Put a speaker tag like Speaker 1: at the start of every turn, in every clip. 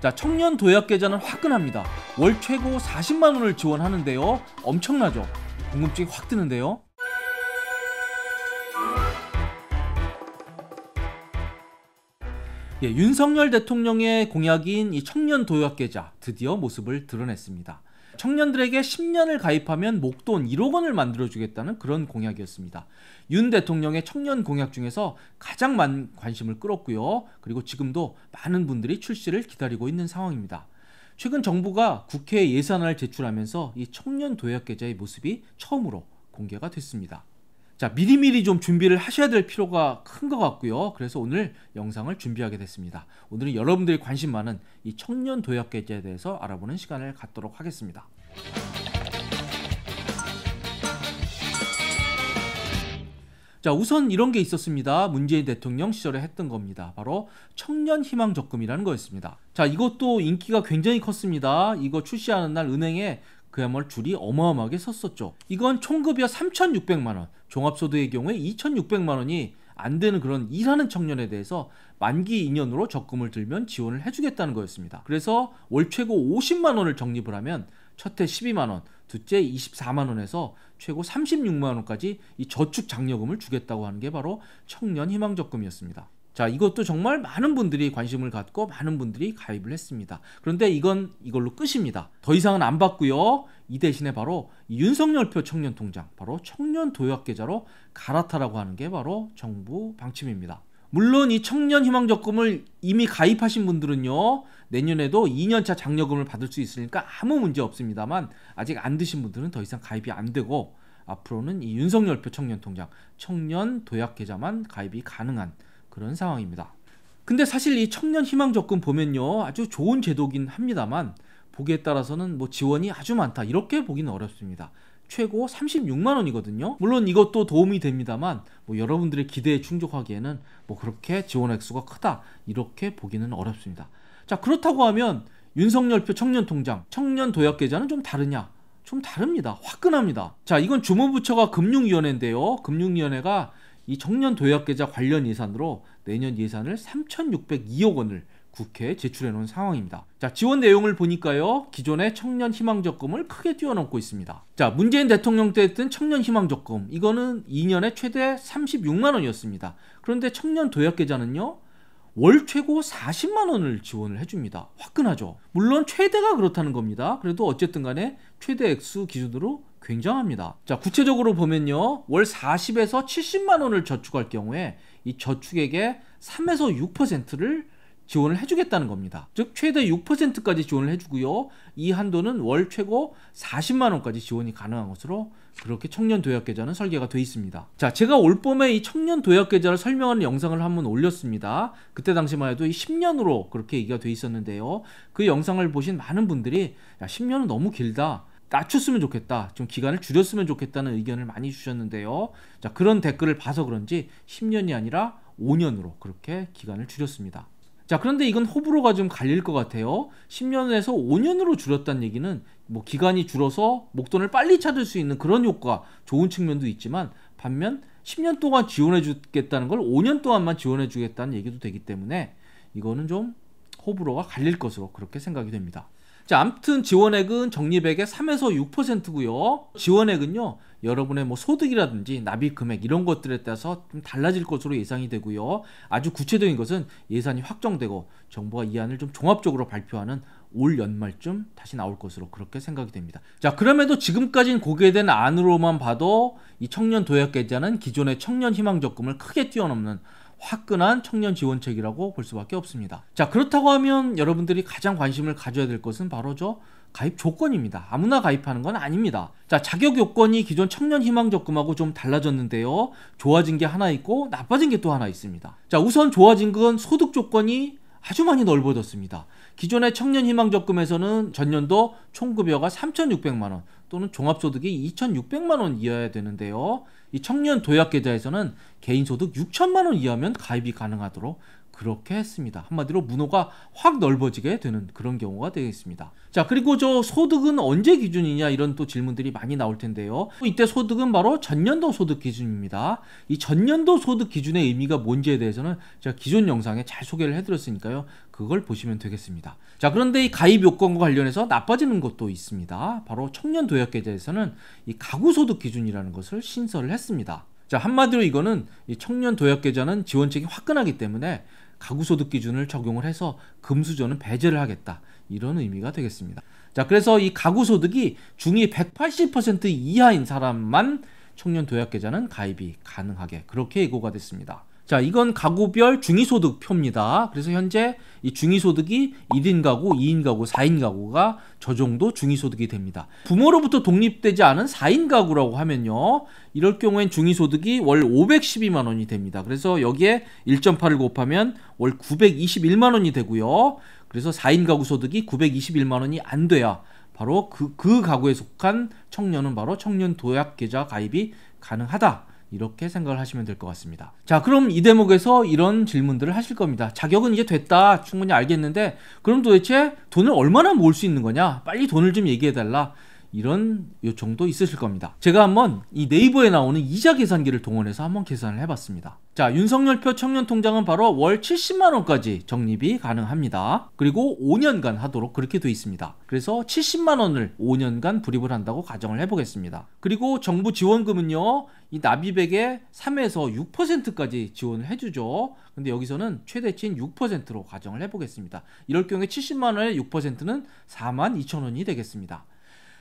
Speaker 1: 자, 청년 도약 계좌는 화끈합니다. 월 최고 40만 원을 지원하는데요. 엄청나죠? 궁금증이 확 드는데요. 예, 윤석열 대통령의 공약인 이 청년 도약 계좌 드디어 모습을 드러냈습니다. 청년들에게 10년을 가입하면 목돈 1억 원을 만들어주겠다는 그런 공약이었습니다. 윤 대통령의 청년 공약 중에서 가장 많은 관심을 끌었고요. 그리고 지금도 많은 분들이 출시를 기다리고 있는 상황입니다. 최근 정부가 국회에 예산안을 제출하면서 이 청년 도약 계좌의 모습이 처음으로 공개가 됐습니다. 자, 미리미리 좀 준비를 하셔야 될 필요가 큰 것 같고요. 그래서 오늘 영상을 준비하게 됐습니다. 오늘은 여러분들이 관심 많은 이 청년 도약 계좌에 대해서 알아보는 시간을 갖도록 하겠습니다. 자, 우선 이런 게 있었습니다. 문재인 대통령 시절에 했던 겁니다. 바로 청년 희망 적금이라는 거였습니다. 자, 이것도 인기가 굉장히 컸습니다. 이거 출시하는 날 은행에 그야말로 줄이 어마어마하게 섰었죠. 이건 총급여 3,600만 원, 종합소득의 경우에 2,600만 원이 안 되는 그런 일하는 청년에 대해서 만기 2년으로 적금을 들면 지원을 해주겠다는 거였습니다. 그래서 월 최고 50만 원을 적립을 하면 첫해 12만 원, 둘째 24만 원에서 최고 36만 원까지 이 저축 장려금을 주겠다고 하는 게 바로 청년 희망 적금이었습니다. 자, 이것도 정말 많은 분들이 관심을 갖고 많은 분들이 가입을 했습니다. 그런데 이건 이걸로 끝입니다. 더 이상은 안 받고요. 이 대신에 바로 윤석열표 청년통장, 바로 청년 도약계좌로 갈아타라고 하는 게 바로 정부 방침입니다. 물론 이 청년 희망 적금을 이미 가입하신 분들은요, 내년에도 2년차 장려금을 받을 수 있으니까 아무 문제 없습니다만, 아직 안 드신 분들은 더 이상 가입이 안 되고 앞으로는 이 윤석열표 청년통장, 청년 도약계좌만 가입이 가능한 그런 상황입니다. 근데 사실 이 청년 희망 적금 보면요, 아주 좋은 제도긴 합니다만 보기에 따라서는 뭐 지원이 아주 많다 이렇게 보기는 어렵습니다. 최고 36만 원이거든요. 물론 이것도 도움이 됩니다만 뭐 여러분들의 기대에 충족하기에는 뭐 그렇게 지원 액수가 크다 이렇게 보기는 어렵습니다. 자, 그렇다고 하면 윤석열표 청년통장, 청년 도약계좌는 좀 다르냐? 좀 다릅니다. 화끈합니다. 자, 이건 주무부처가 금융위원회인데요. 금융위원회가 이 청년 도약계좌 관련 예산으로 내년 예산을 3,602억 원을 국회에 제출해 놓은 상황입니다. 자, 지원 내용을 보니까요, 기존의 청년 희망 적금을 크게 뛰어넘고 있습니다. 자, 문재인 대통령 때 했던 청년 희망 적금, 이거는 2년에 최대 36만 원이었습니다. 그런데 청년 도약계좌는요, 월 최고 40만 원을 지원을 해줍니다. 화끈하죠. 물론 최대가 그렇다는 겁니다. 그래도 어쨌든 간에 최대 액수 기준으로 굉장합니다. 자, 구체적으로 보면요, 월 40에서 70만 원을 저축할 경우에 이 저축액의 3에서 6%를 지원을 해주겠다는 겁니다. 즉 최대 6%까지 지원을 해주고요, 이 한도는 월 최고 40만 원까지 지원이 가능한 것으로 그렇게 청년 도약계좌는 설계가 되어 있습니다. 자, 제가 올 봄에 이 청년 도약계좌를 설명하는 영상을 한번 올렸습니다. 그때 당시만 해도 이 10년으로 그렇게 얘기가 되어 있었는데요, 그 영상을 보신 많은 분들이 야, 10년은 너무 길다, 낮췄으면 좋겠다, 좀 기간을 줄였으면 좋겠다는 의견을 많이 주셨는데요. 자, 그런 댓글을 봐서 그런지 10년이 아니라 5년으로 그렇게 기간을 줄였습니다. 자, 그런데 이건 호불호가 좀 갈릴 것 같아요. 10년에서 5년으로 줄였다는 얘기는 뭐 기간이 줄어서 목돈을 빨리 찾을 수 있는 그런 효과, 좋은 측면도 있지만, 반면 10년 동안 지원해 주겠다는 걸 5년 동안만 지원해 주겠다는 얘기도 되기 때문에 이거는 좀 호불호가 갈릴 것으로 그렇게 생각이 됩니다. 자, 아무튼 지원액은 적립액의 3에서 6%고요. 지원액은요, 여러분의 뭐 소득이라든지 납입 금액 이런 것들에 따라서 좀 달라질 것으로 예상이 되고요. 아주 구체적인 것은 예산이 확정되고 정부가 이 안을 좀 종합적으로 발표하는 올 연말쯤 다시 나올 것으로 그렇게 생각이 됩니다. 자, 그럼에도 지금까지는 공개된 안으로만 봐도 이 청년 도약계좌는 기존의 청년 희망 적금을 크게 뛰어넘는 화끈한 청년 지원책이라고 볼 수밖에 없습니다. 자, 그렇다고 하면 여러분들이 가장 관심을 가져야 될 것은 바로 저 가입 조건입니다. 아무나 가입하는 건 아닙니다. 자, 자격 요건이 기존 청년 희망 적금하고 좀 달라졌는데요, 좋아진 게 하나 있고 나빠진 게 또 하나 있습니다. 자, 우선 좋아진 건 소득 조건이 아주 많이 넓어졌습니다. 기존의 청년 희망 적금에서는 전년도 총급여가 3,600만 원 또는 종합소득이 2,600만 원 이하여야 되는데요, 이 청년 도약계좌에서는 개인소득 6천만 원 이하면 가입이 가능하도록 그렇게 했습니다. 한마디로 문호가 확 넓어지게 되는 그런 경우가 되겠습니다. 자, 그리고 저 소득은 언제 기준이냐 이런 또 질문들이 많이 나올 텐데요. 이때 소득은 바로 전년도 소득 기준입니다. 이 전년도 소득 기준의 의미가 뭔지에 대해서는 제가 기존 영상에 잘 소개를 해드렸으니까요. 그걸 보시면 되겠습니다. 자, 그런데 이 가입 요건과 관련해서 나빠지는 것도 있습니다. 바로 청년도약계좌에서는 이 가구소득 기준이라는 것을 신설을 했습니다. 자, 한마디로 이거는 이 청년도약계좌는 지원책이 화끈하기 때문에 가구소득 기준을 적용을 해서 금수저는 배제를 하겠다, 이런 의미가 되겠습니다. 자, 그래서 이 가구소득이 중위 180% 이하인 사람만 청년도약계좌는 가입이 가능하게 그렇게 예고가 됐습니다. 자, 이건 가구별 중위소득표입니다. 그래서 현재 이 중위소득이 1인 가구, 2인 가구, 4인 가구가 저 정도 중위소득이 됩니다. 부모로부터 독립되지 않은 4인 가구라고 하면요, 이럴 경우엔 중위소득이 월 512만 원이 됩니다. 그래서 여기에 1.8을 곱하면 월 921만 원이 되고요. 그래서 4인 가구 소득이 921만 원이 안 돼야 바로 그 가구에 속한 청년은 바로 청년도약계좌 가입이 가능하다, 이렇게 생각을 하시면 될 것 같습니다. 자, 그럼 이 대목에서 이런 질문들을 하실 겁니다. 자격은 이제 됐다, 충분히 알겠는데 그럼 도대체 돈을 얼마나 모을 수 있는 거냐, 빨리 돈을 좀 얘기해달라, 이런 요청도 있으실 겁니다. 제가 한번 이 네이버에 나오는 이자 계산기를 동원해서 한번 계산을 해봤습니다. 자, 윤석열표 청년통장은 바로 월 70만원까지 적립이 가능합니다. 그리고 5년간 하도록 그렇게 돼 있습니다. 그래서 70만원을 5년간 불입을 한다고 가정을 해보겠습니다. 그리고 정부 지원금은요, 이 납입액의 3에서 6%까지 지원을 해주죠. 근데 여기서는 최대치인 6%로 가정을 해보겠습니다. 이럴 경우에 70만원의 6%는 42,000원이 되겠습니다.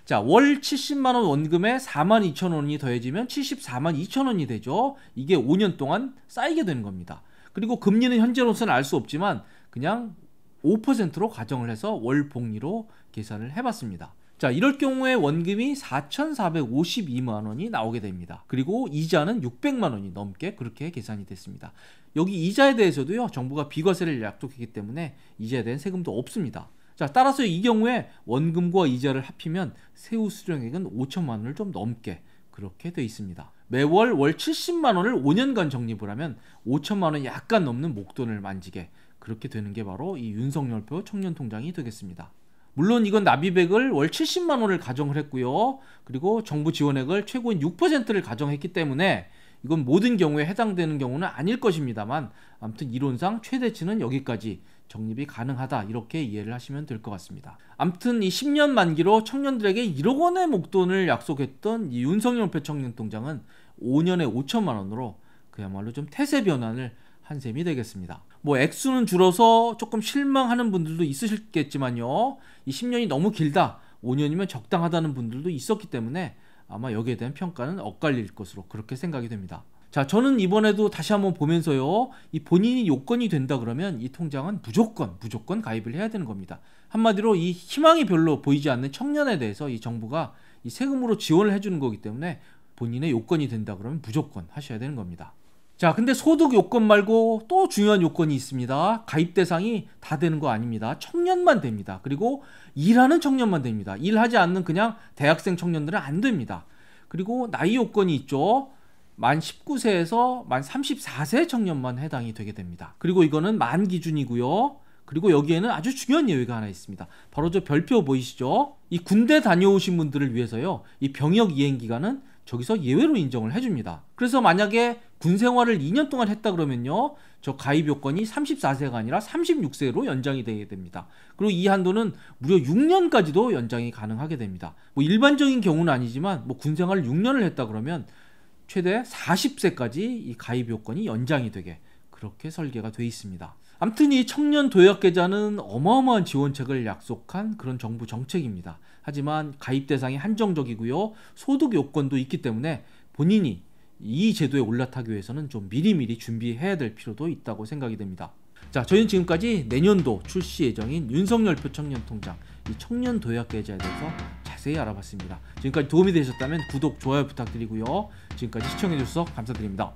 Speaker 1: 자, 월 70만원 원금에 42,000원이 더해지면 742,000원이 되죠. 이게 5년 동안 쌓이게 되는 겁니다. 그리고 금리는 현재로서는 알 수 없지만 그냥 5%로 가정을 해서 월 복리로 계산을 해봤습니다. 자, 이럴 경우에 원금이 4,452만 원이 나오게 됩니다. 그리고 이자는 600만 원이 넘게 그렇게 계산이 됐습니다. 여기 이자에 대해서도요, 정부가 비과세를 약속했기 때문에 이자에 대한 세금도 없습니다. 자, 따라서 이 경우에 원금과 이자를 합치면 세후 수령액은 5천만 원을 좀 넘게 그렇게 돼 있습니다. 매월 월 70만 원을 5년간 적립을 하면 5천만 원 약간 넘는 목돈을 만지게 그렇게 되는 게 바로 이 윤석열표 청년통장이 되겠습니다. 물론 이건 납입액을 월 70만 원을 가정을 했고요. 그리고 정부 지원액을 최고인 6%를 가정했기 때문에 이건 모든 경우에 해당되는 경우는 아닐 것입니다만, 아무튼 이론상 최대치는 여기까지 적립이 가능하다, 이렇게 이해를 하시면 될 것 같습니다. 아무튼 이 10년 만기로 청년들에게 1억 원의 목돈을 약속했던 이 윤석열표 청년통장은 5년에 5천만 원으로 그야말로 좀 태세 변환을 한 셈이 되겠습니다. 뭐 액수는 줄어서 조금 실망하는 분들도 있으시겠지만요, 이 10년이 너무 길다, 5년이면 적당하다는 분들도 있었기 때문에 아마 여기에 대한 평가는 엇갈릴 것으로 그렇게 생각이 됩니다. 자, 저는 이번에도 다시 한번 보면서요, 이 본인이 요건이 된다 그러면 이 통장은 무조건 가입을 해야 되는 겁니다. 한마디로 이 희망이 별로 보이지 않는 청년에 대해서 이 정부가 이 세금으로 지원을 해주는 거기 때문에 본인의 요건이 된다 그러면 무조건 하셔야 되는 겁니다. 자, 근데 소득 요건 말고 또 중요한 요건이 있습니다. 가입 대상이 다 되는 거 아닙니다. 청년만 됩니다. 그리고 일하는 청년만 됩니다. 일하지 않는 그냥 대학생 청년들은 안 됩니다. 그리고 나이 요건이 있죠. 만 19세에서 만 34세 청년만 해당이 되게 됩니다. 그리고 이거는 만 기준이고요. 그리고 여기에는 아주 중요한 예외가 하나 있습니다. 바로 저 별표 보이시죠? 이 군대 다녀오신 분들을 위해서요, 이 병역 이행 기간은 저기서 예외로 인정을 해줍니다. 그래서 만약에 군 생활을 2년 동안 했다 그러면요, 저 가입 요건이 34세가 아니라 36세로 연장이 되게 됩니다. 그리고 이 한도는 무려 6년까지도 연장이 가능하게 됩니다. 뭐 일반적인 경우는 아니지만 뭐 군 생활을 6년을 했다 그러면 최대 40세까지 이 가입 요건이 연장이 되게 그렇게 설계가 돼 있습니다. 아무튼 이 청년 도약 계좌는 어마어마한 지원책을 약속한 그런 정부 정책입니다. 하지만 가입 대상이 한정적이고요, 소득 요건도 있기 때문에 본인이 이 제도에 올라타기 위해서는 좀 미리미리 준비해야 될 필요도 있다고 생각이 됩니다. 자, 저희는 지금까지 내년도 출시 예정인 윤석열표 청년통장, 이 청년 도약 계좌에 대해서 자세히 알아봤습니다. 지금까지 도움이 되셨다면 구독, 좋아요 부탁드리고요. 지금까지 시청해주셔서 감사드립니다.